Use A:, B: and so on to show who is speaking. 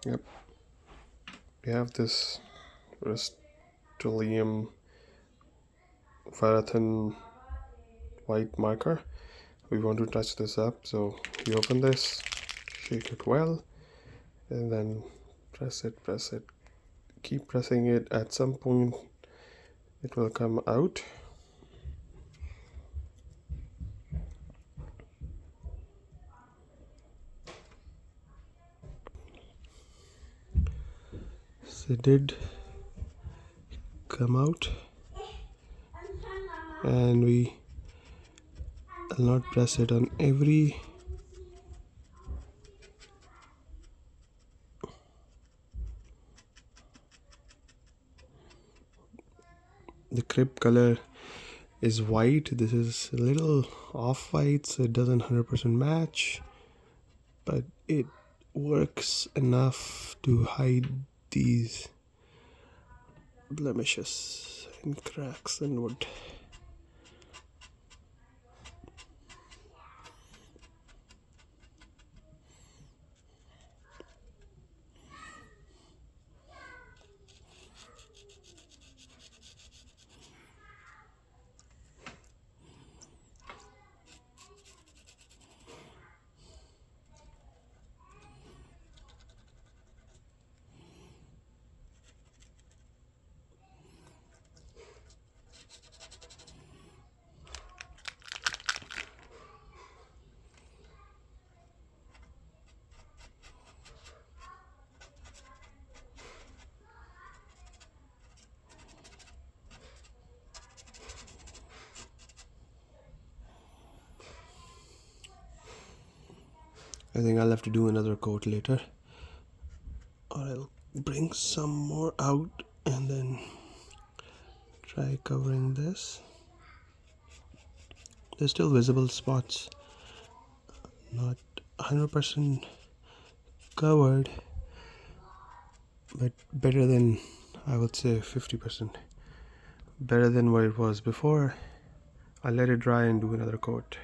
A: Yep, we have this Rust-Oleum varathane white marker. We want to touch this up, so you open this, shake it well, and then press it, keep pressing it. At some point it will come out. So it did come out, and we will not press it on every the crib color is white. This is a little off-white, so it doesn't 100% match, but it works enough to hide these blemishes and cracks in wood. I think I'll have to do another coat later, or I'll bring some more out and then try covering this. There's still visible spots, not 100% covered, but better than, I would say 50%, better than what it was before. I'll let it dry and do another coat.